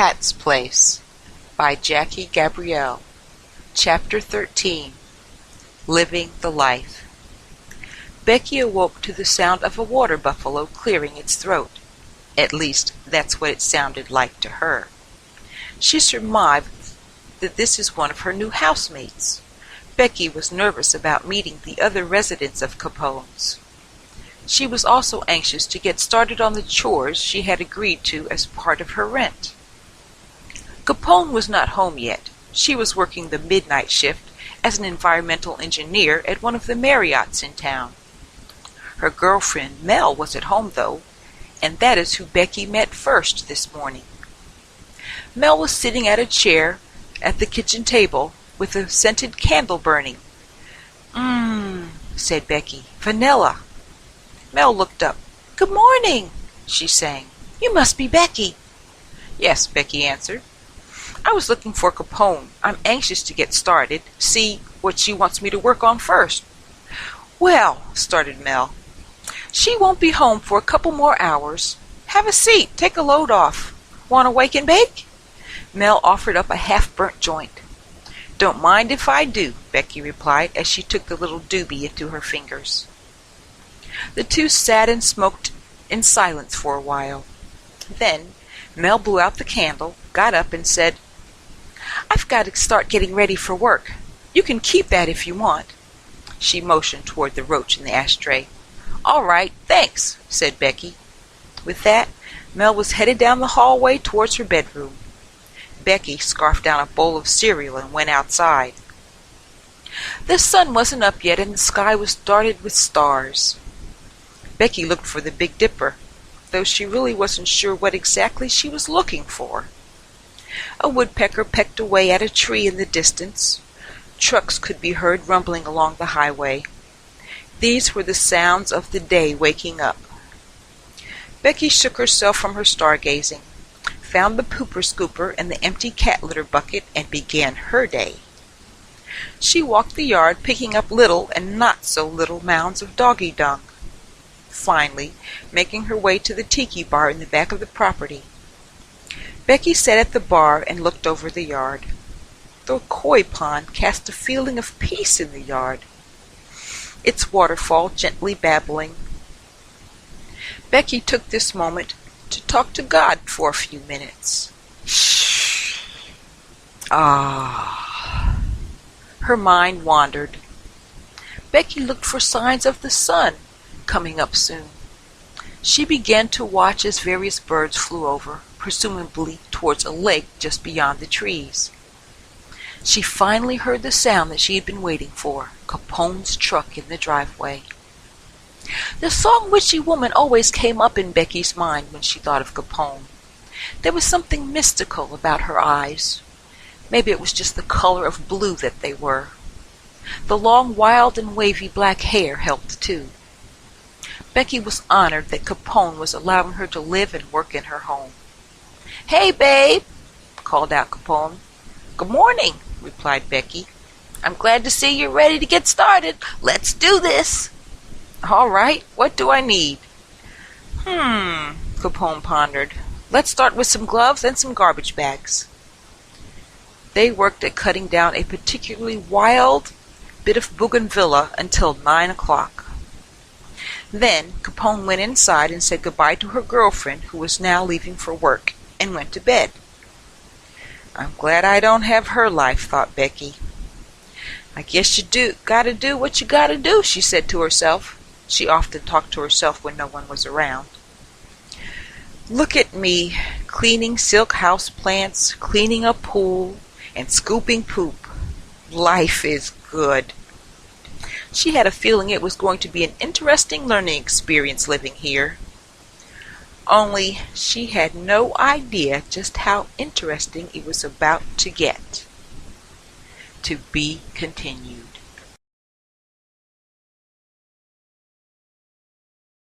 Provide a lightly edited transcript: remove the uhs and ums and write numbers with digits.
Pat's Place by Jackie Gabrielle. Chapter 13. Living the Life. Becky awoke to the sound of a water buffalo clearing its throat. At least, that's what it sounded like to her. She surmised that this is one of her new housemates. Becky was nervous about meeting the other residents of Capone's. She was also anxious to get started on the chores she had agreed to as part of her rent. Capone was not home yet. She was working the midnight shift as an environmental engineer at one of the Marriotts in town. Her girlfriend Mel was at home, though, and that is who Becky met first this morning. Mel was sitting at a chair at the kitchen table with a scented candle burning. Said Becky. Vanilla. Mel looked up. Good morning, she sang. You must be Becky. Yes, Becky answered. I was looking for Capone. I'm anxious to get started, see what she wants me to work on first. Well, started Mel, she won't be home for a couple more hours. Have a seat, take a load off. Want to wake and bake? Mel offered up a half-burnt joint. Don't mind if I do, Becky replied as she took the little doobie into her fingers. The two sat and smoked in silence for a while. Then Mel blew out the candle, got up and said, I've got to start getting ready for work. You can keep that if you want. She motioned toward the roach in the ashtray. All right, thanks, said Becky. With that, Mel was headed down the hallway towards her bedroom. Becky scarfed down a bowl of cereal and went outside. The sun wasn't up yet and the sky was dotted with stars. Becky looked for the Big Dipper, though she really wasn't sure what exactly she was looking for. A woodpecker pecked away at a tree in the distance. Trucks could be heard rumbling along the highway. These were the sounds of the day waking up. Becky shook herself from her stargazing, found the pooper scooper and the empty cat litter bucket, and began her day. She walked the yard, picking up little and not so little mounds of doggy dung. Finally, making her way to the tiki bar in the back of the property. Becky sat at the bar and looked over the yard. The koi pond cast a feeling of peace in the yard, its waterfall gently babbling. Becky took this moment to talk to God for a few minutes. Shh. Her mind wandered. Becky looked for signs of the sun coming up soon. She began to watch as various birds flew over, presumably towards a lake just beyond the trees. She finally heard the sound that she had been waiting for, Capone's truck in the driveway. The song Witchy Woman always came up in Becky's mind when she thought of Capone. There was something mystical about her eyes. Maybe it was just the color of blue that they were. The long, wild, and wavy black hair helped too. Becky was honored that Capone was allowing her to live and work in her home. Hey, babe, called out Capone. Good morning, replied Becky. I'm glad to see you're ready to get started. Let's do this. All right, what do I need? Capone pondered. Let's start with some gloves and some garbage bags. They worked at cutting down a particularly wild bit of bougainvillea until 9 o'clock. Then Capone went inside and said goodbye to her girlfriend, who was now leaving for work, and went to bed. I'm glad I don't have her life, thought Becky. I guess you gotta do what you gotta do, she said to herself. She often talked to herself when no one was around. Look at me, cleaning silk house plants, cleaning a pool, and scooping poop. Life is good. She had a feeling it was going to be an interesting learning experience living here. Only she had no idea just how interesting it was about to get. To be continued.